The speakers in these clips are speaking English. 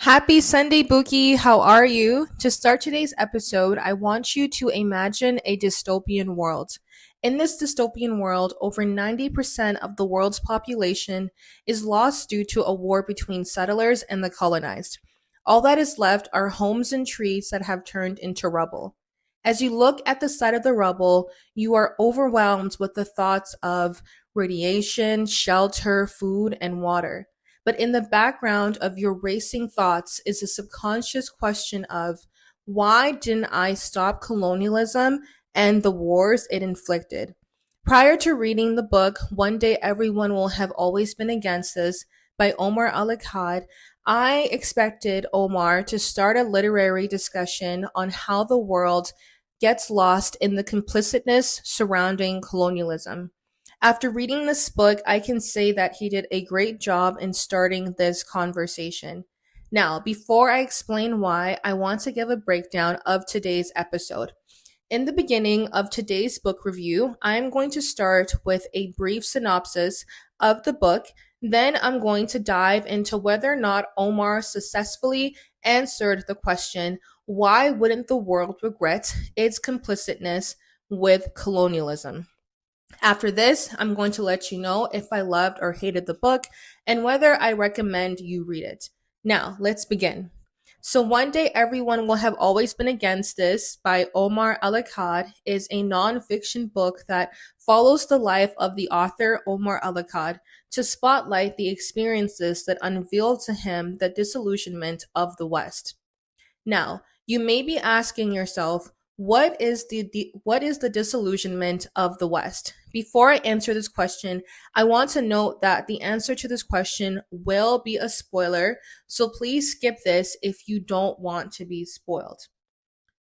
Happy Sunday, Bookie. How are you? To start today's episode, I want you to imagine a dystopian world. In this dystopian world, over 90% of the world's population is lost due to a war between settlers and the colonized. All that is left are homes and trees that have turned into rubble. As you look at the side of the rubble, you are overwhelmed with the thoughts of radiation, shelter, food, and water. But in the background of your racing thoughts is a subconscious question of why didn't I stop colonialism and the wars it inflicted? Prior to reading the book, One Day Everyone Will Have Always Been Against Us by Omar El Akkad, I expected Omar to start a literary discussion on how the world gets lost in the complicitness surrounding colonialism. After reading this book, I can say that he did a great job in starting this conversation. Now, before I explain why, I want to give a breakdown of today's episode. In the beginning of today's book review, I'm going to start with a brief synopsis of the book. Then I'm going to dive into whether or not Omar successfully answered the question, why wouldn't the world regret its complicitness with colonialism? After this, I'm going to let you know if I loved or hated the book and whether I recommend you read it. Now, let's begin. So One Day Everyone Will Have Always Been Against This by Omar El Akkad is a non-fiction book that follows the life of the author Omar El Akkad to spotlight the experiences that unveiled to him the disillusionment of the West. Now, you may be asking yourself, what is the disillusionment of the West? Before I answer this question, I want to note that the answer to this question will be a spoiler, so please skip this if you don't want to be spoiled.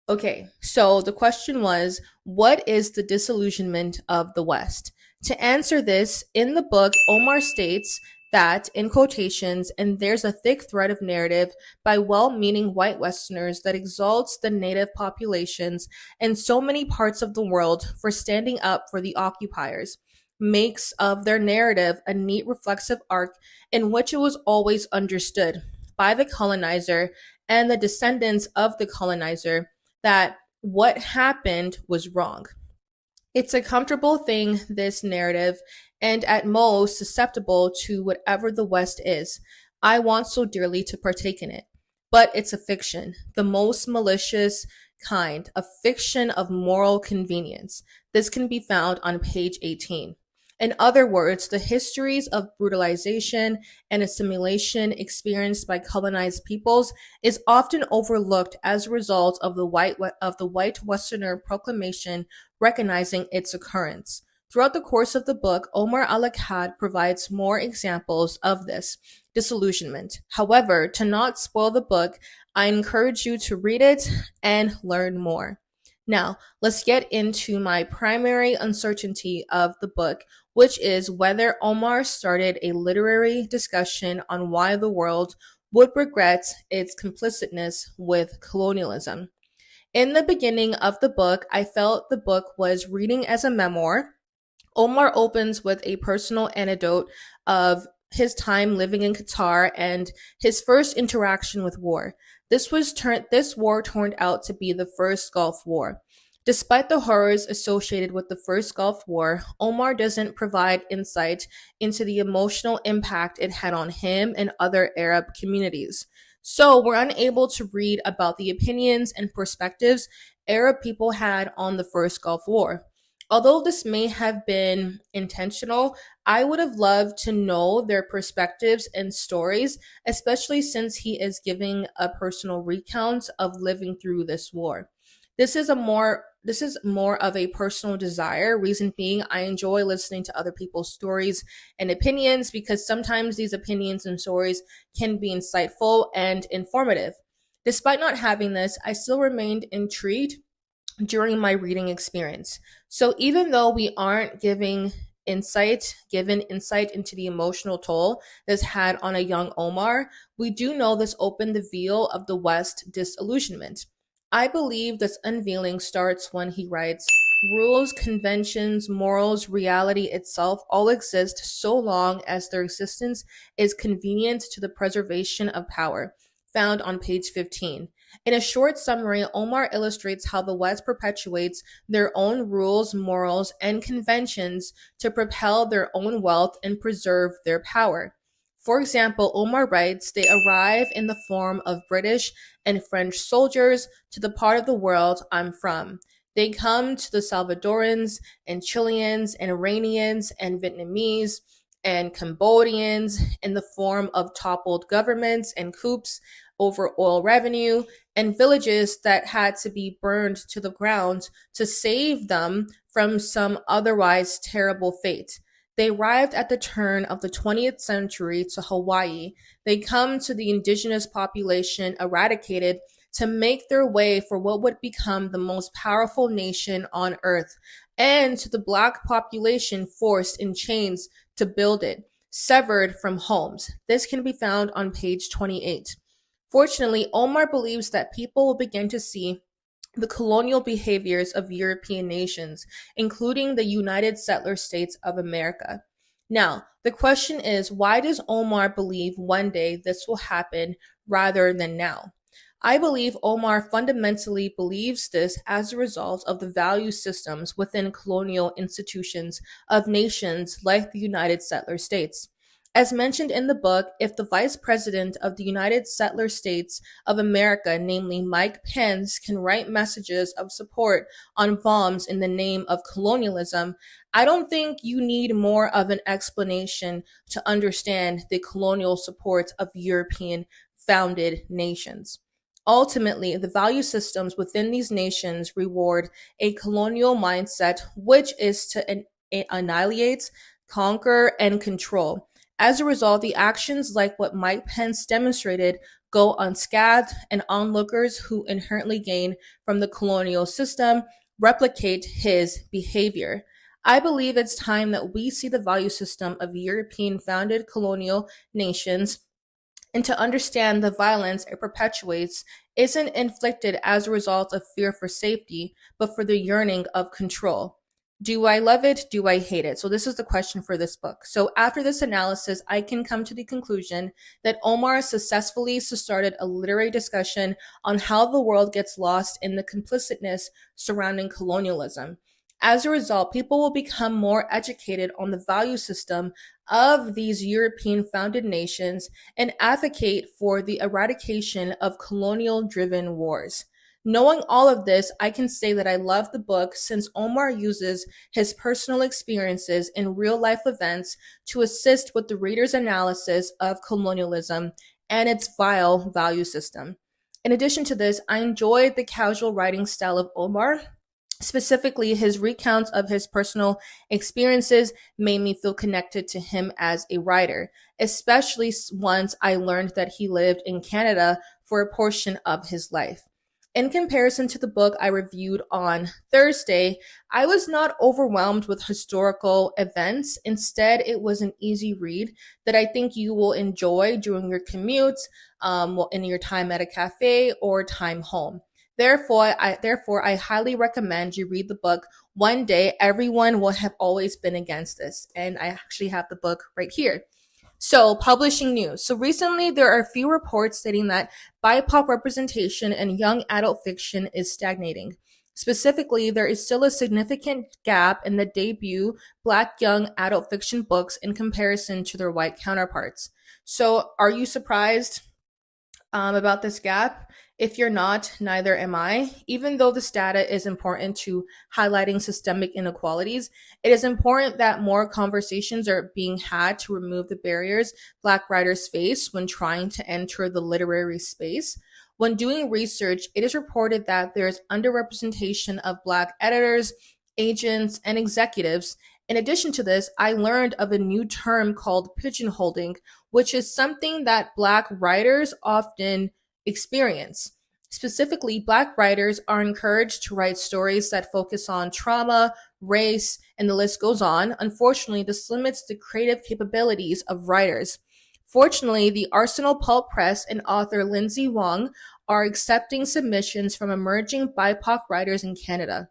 Okay, so the question was, what is the disillusionment of the West? To answer this, in the book, Omar states that, in quotations, and there's a thick thread of narrative by well-meaning white Westerners that exalts the native populations in so many parts of the world for standing up for the occupiers, makes of their narrative a neat reflexive arc in which it was always understood by the colonizer and the descendants of the colonizer that what happened was wrong. It's a comfortable thing, this narrative, and at most susceptible to whatever the West is. I want so dearly to partake in it. But it's a fiction, the most malicious kind, a fiction of moral convenience. This can be found on page 18. In other words, the histories of brutalization and assimilation experienced by colonized peoples is often overlooked as a result of the white Westerner proclamation recognizing its occurrence. Throughout the course of the book, Omar El Akkad provides more examples of this disillusionment. However, to not spoil the book, I encourage you to read it and learn more. Now, let's get into my primary uncertainty of the book, which is whether Omar started a literary discussion on why the world would regret its complicitness with colonialism. In the beginning of the book, I felt the book was reading as a memoir. Omar opens with a personal anecdote of his time living in Qatar and his first interaction with war. This war turned out to be the first Gulf War. Despite the horrors associated with the first Gulf War, Omar doesn't provide insight into the emotional impact it had on him and other Arab communities. So we're unable to read about the opinions and perspectives Arab people had on the first Gulf War. Although this may have been intentional, I would have loved to know their perspectives and stories, especially since he is giving a personal recount of living through this war. This is more of a personal desire. Reason being, I enjoy listening to other people's stories and opinions because sometimes these opinions and stories can be insightful and informative. Despite not having this, I still remained intrigued during my reading experience. So even though we aren't given insight into the emotional toll this had on a young Omar, we do know this opened the veil of the West disillusionment. I believe this unveiling starts when he writes, rules, conventions, morals, reality itself all exist so long as their existence is convenient to the preservation of power. found on page 15. In a short summary, Omar illustrates how the West perpetuates their own rules, morals, and conventions to propel their own wealth and preserve their power. For example, Omar writes, they arrive in the form of British and French soldiers to the part of the world I'm from. They come to the Salvadorans and Chileans and Iranians and Vietnamese and Cambodians in the form of toppled governments and coups over oil revenue and villages that had to be burned to the ground to save them from some otherwise terrible fate. They arrived at the turn of the 20th century to Hawaii. They come to the indigenous population eradicated to make their way for what would become the most powerful nation on earth, and to the Black population forced in chains to build it, severed from homes. This can be found on page 28. Fortunately, Omar believes that people will begin to see the colonial behaviors of European nations, including the United Settler States of America. Now, the question is, why does Omar believe one day this will happen rather than now? I believe Omar fundamentally believes this as a result of the value systems within colonial institutions of nations like the United Settler States. As mentioned in the book, if the Vice President of the United Settler States of America, namely Mike Pence, can write messages of support on bombs in the name of colonialism, I don't think you need more of an explanation to understand the colonial support of European founded nations. Ultimately, the value systems within these nations reward a colonial mindset, which is to annihilate, conquer, and control. As a result, the actions like what Mike Pence demonstrated go unscathed, and onlookers who inherently gain from the colonial system replicate his behavior. I believe it's time that we see the value system of European founded colonial nations, and to understand the violence it perpetuates isn't inflicted as a result of fear for safety, but for the yearning of control. Do I love it? Do I hate it? So this is the question for this book. So after this analysis, I can come to the conclusion that Omar successfully started a literary discussion on how the world gets lost in the complicitness surrounding colonialism. As a result, people will become more educated on the value system of these European founded nations and advocate for the eradication of colonial driven wars. Knowing all of this, I can say that I love the book since Omar uses his personal experiences in real life events to assist with the reader's analysis of colonialism and its vile value system. In addition to this, I enjoyed the casual writing style of Omar. Specifically, his recounts of his personal experiences made me feel connected to him as a writer, especially once I learned that he lived in Canada for a portion of his life. In comparison to the book I reviewed on Thursday, I was not overwhelmed with historical events. Instead, it was an easy read that I think you will enjoy during your commutes, in your time at a cafe or time home. Therefore, I highly recommend you read the book. One day, everyone will have always been against this. And I actually have the book right here. So, publishing news. So recently, there are a few reports stating that BIPOC representation in young adult fiction is stagnating. Specifically, there is still a significant gap in the debut Black young adult fiction books in comparison to their white counterparts. So, are you surprised about this gap? If you're not, neither am I. Even though this data is important to highlighting systemic inequalities, it is important that more conversations are being had to remove the barriers Black writers face when trying to enter the literary space. When doing research, it is reported that there is underrepresentation of Black editors, agents, and executives. In addition to this, I learned of a new term called pigeonholing, which is something that Black writers often experience. Specifically, Black writers are encouraged to write stories that focus on trauma, race, and the list goes on. Unfortunately, this limits the creative capabilities of writers. Fortunately, the Arsenal Pulp Press and author Lindsay Wong are accepting submissions from emerging BIPOC writers in Canada.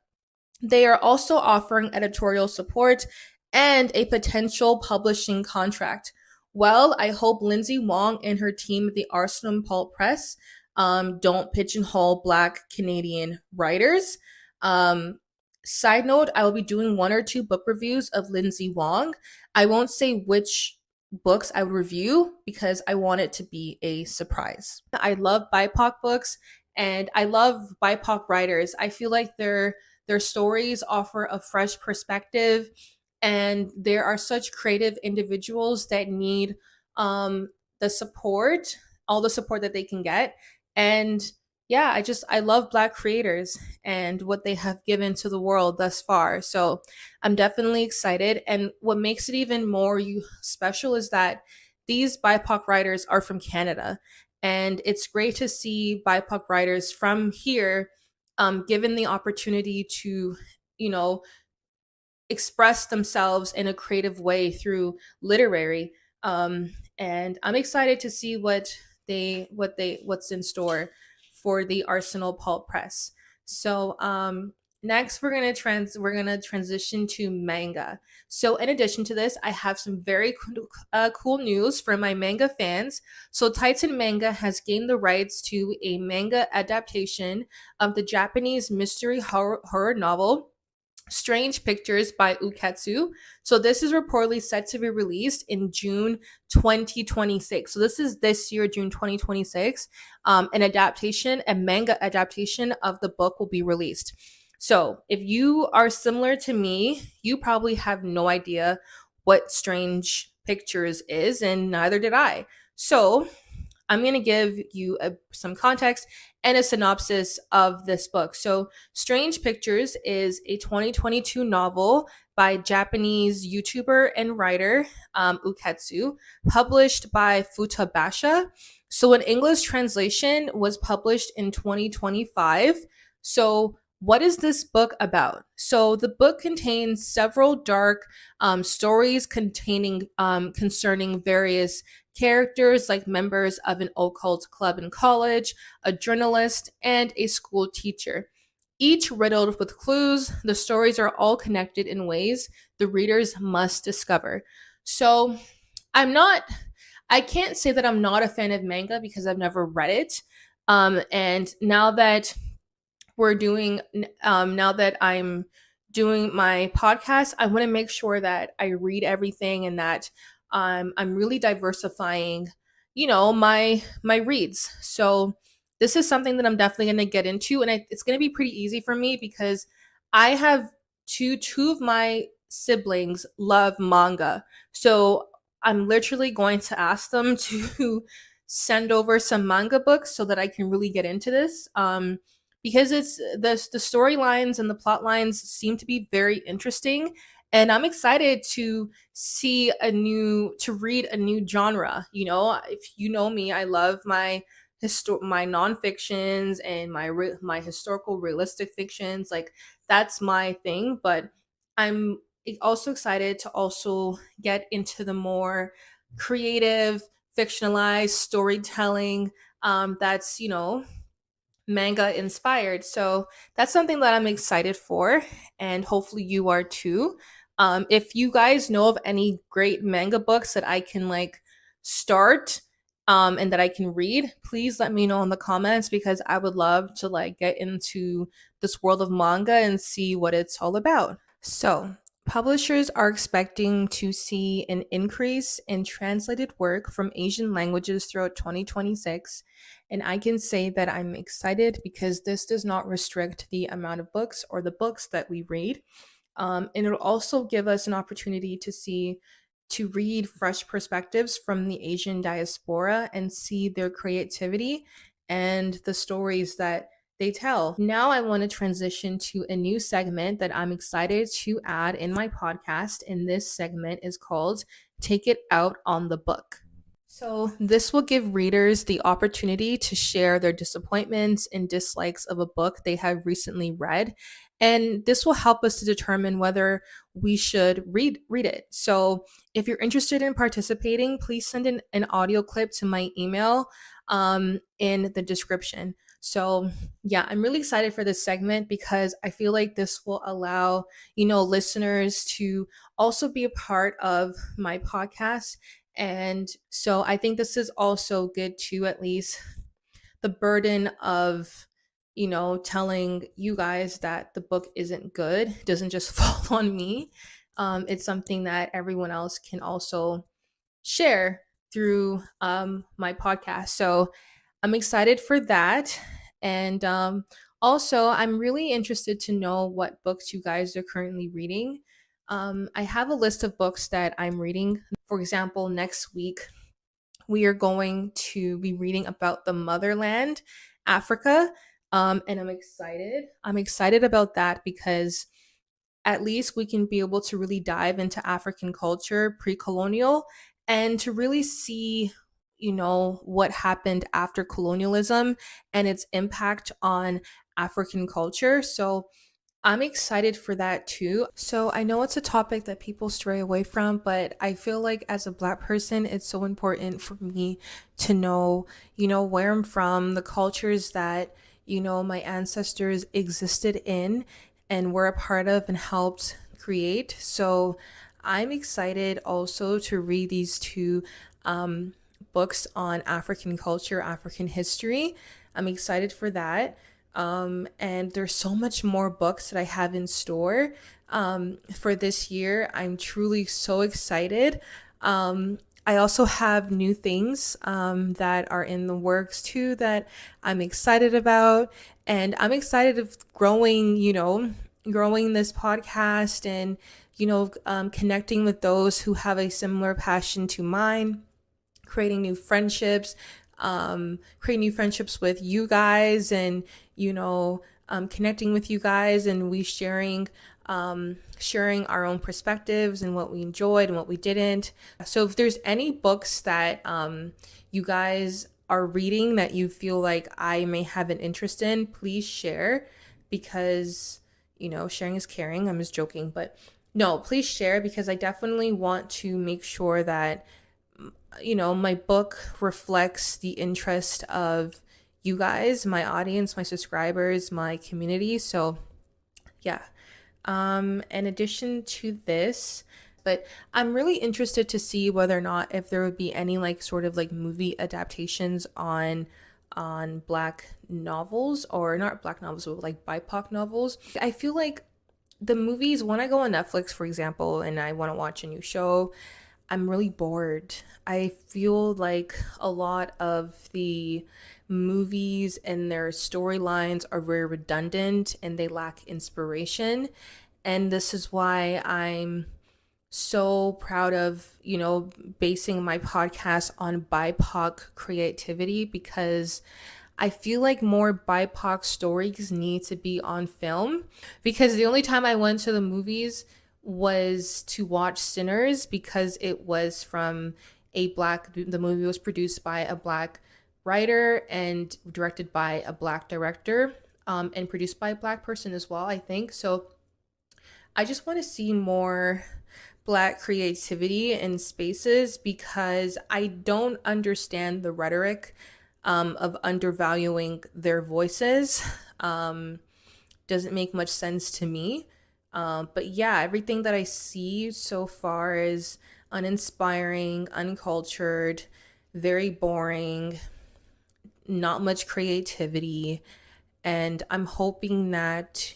They are also offering editorial support and a potential publishing contract. Well, I hope Lindsay Wong and her team at the Arsenal Pulp Press don't pigeonhole Black Canadian writers. Um, Side note, I will be doing one or two book reviews of Lindsay Wong. I won't say which books I would review because I want it to be a surprise. I love BIPOC books and I love BIPOC writers. I feel like their stories offer a fresh perspective, and there are such creative individuals that need um the support, all the support that they can get. And yeah, I love Black creators and what they have given to the world thus far. So I'm definitely excited. And what makes it even more special is that these BIPOC writers are from Canada. And it's great to see BIPOC writers from here given the opportunity to, you know, express themselves in a creative way through literary. And I'm excited to see what's in store for the Arsenal Pulp Press. So next we're gonna transition to manga. So in addition to this, I have some very cool news for my manga fans. So Titan Manga has gained the rights to a manga adaptation of the Japanese mystery horror novel Strange Pictures by Uketsu. So this is reportedly set to be released in June 2026. So this is this year, June 2026. A manga adaptation of the book will be released. So if you are similar to me, you probably have no idea what Strange Pictures is, and neither did I. So I'm going to give you some context and a synopsis of this book. So, Strange Pictures is a 2022 novel by Japanese YouTuber and writer Uketsu, published by Futabasha. So, an English translation was published in 2025. So, what is this book about? So, the book contains several dark stories concerning various characters like members of an occult club in college, a journalist, and a school teacher. Each riddled with clues, the stories are all connected in ways the readers must discover. So, I'm not, I can't say that I'm not a fan of manga because I've never read it. And now that I'm doing my podcast, I want to make sure that I read everything and that I'm really diversifying, my reads. So this is something that I'm definitely going to get into, and it's going to be pretty easy for me because I have two of my siblings love manga. So I'm literally going to ask them to send over some manga books so that I can really get into this. Because it's the storylines and the plot lines seem to be very interesting, and I'm excited to read a new genre. If you know me, I love my nonfictions and my historical realistic fictions. Like, that's my thing. But I'm also excited to also get into the more creative, fictionalized storytelling. That's manga inspired. So that's something that I'm excited for, and hopefully you are too. If you guys know of any great manga books that I can start and that I can read, please let me know in the comments because I would love to get into this world of manga and see what it's all about. So, publishers are expecting to see an increase in translated work from Asian languages throughout 2026. And I can say that I'm excited because this does not restrict the amount of books or the books that we read. And it'll also give us an opportunity to read fresh perspectives from the Asian diaspora and see their creativity and the stories that they tell. Now I want to transition to a new segment that I'm excited to add in my podcast. And this segment is called Take It Out on the Book. So, this will give readers the opportunity to share their disappointments and dislikes of a book they have recently read. And this will help us to determine whether we should read it. So, if you're interested in participating, please send in an audio clip to my email in the description. So, yeah, I'm really excited for this segment because I feel like this will allow, listeners to also be a part of my podcast And so I think this is also good to at least the burden of, telling you guys that the book isn't good doesn't just fall on me. It's something that everyone else can also share through my podcast. So I'm excited for that. And also, I'm really interested to know what books you guys are currently reading. I have a list of books that I'm reading. For example, next week, we are going to be reading about the motherland, Africa. And I'm excited. I'm excited about that because at least we can be able to really dive into African culture pre colonial and to really see, what happened after colonialism and its impact on African culture. So I'm excited for that too. So I know it's a topic that people stray away from, but I feel like as a Black person, it's so important for me to know, where I'm from, the cultures that, my ancestors existed in and were a part of and helped create. So I'm excited also to read these two books on African culture, African history. I'm excited for that. And there's so much more books that I have in store for this year. I'm truly so excited. I also have new things that are in the works too that I'm excited about. And I'm excited of growing, growing this podcast and, connecting with those who have a similar passion to mine, creating new friendships, creating new friendships with you guys, and connecting with you guys, and we sharing our own perspectives and what we enjoyed and what we didn't. So if there's any books that you guys are reading that you feel like I may have an interest in, please share, because sharing is caring. I'm just joking, but no, please share, because I definitely want to make sure that my book reflects the interest of you guys, my audience, my subscribers, my community. So yeah. In addition to this, but I'm really interested to see whether or not if there would be any like sort of like movie adaptations on Black novels, or not Black novels, but like BIPOC novels. I feel like the movies, when I go on Netflix, for example, and I want to watch a new show, I'm really bored. I feel like a lot of the movies and their storylines are very redundant and they lack inspiration. And this is why I'm so proud of, basing my podcast on BIPOC creativity, because I feel like more BIPOC stories need to be on film, because the only time I went to the movies was to watch Sinners, because it was from the movie was produced by a Black writer and directed by a Black director, and produced by a Black person as well, I think. So I just want to see more Black creativity in spaces, because I don't understand the rhetoric of undervaluing their voices. Doesn't make much sense to me. But yeah, everything that I see so far is uninspiring, uncultured, very boring, not much creativity. And I'm hoping that,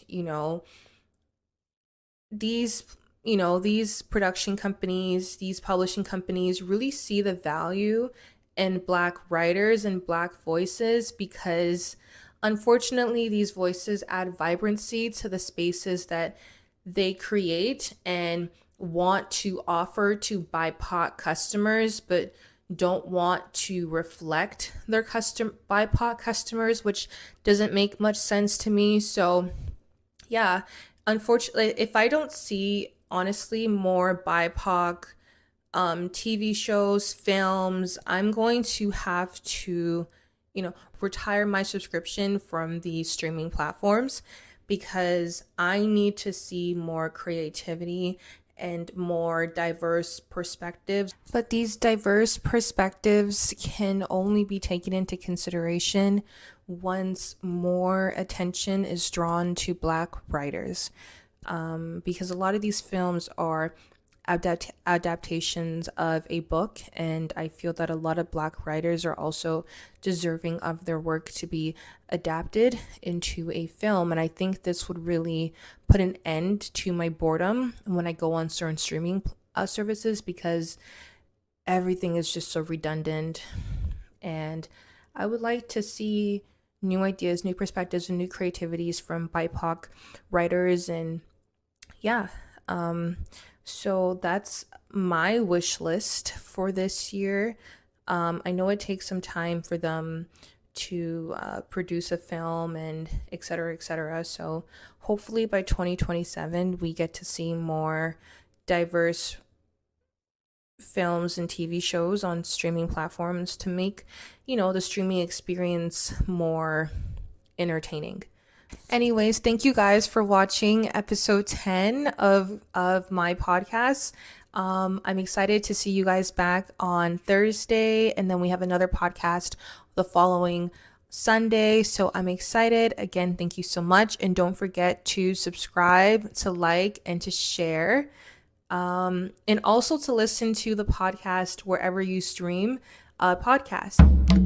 these these production companies, these publishing companies really see the value in Black writers and Black voices, because unfortunately these voices add vibrancy to the spaces that they create and want to offer to BIPOC customers, but don't want to reflect their BIPOC customers, which doesn't make much sense to me. So yeah, unfortunately, if I don't see honestly more BIPOC TV shows, films, I'm going to have to, retire my subscription from the streaming platforms, because I need to see more creativity and more diverse perspectives. But these diverse perspectives can only be taken into consideration once more attention is drawn to Black writers. Because a lot of these films are adaptations of a book, and I feel that a lot of Black writers are also deserving of their work to be adapted into a film. And I think this would really put an end to my boredom when I go on certain streaming services, because everything is just so redundant. And I would like to see new ideas, new perspectives, and new creativities from BIPOC writers. And yeah, um, so that's my wish list for this year. I know it takes some time for them to produce a film and et cetera, et cetera. So hopefully by 2027, we get to see more diverse films and TV shows on streaming platforms to make, the streaming experience more entertaining. Anyways, thank you guys for watching episode 10 of my podcast. I'm excited to see you guys back on Thursday, and then we have another podcast the following Sunday. So I'm excited. Again, thank you so much. And don't forget to subscribe, to like, and to share. And also to listen to the podcast wherever you stream a podcast.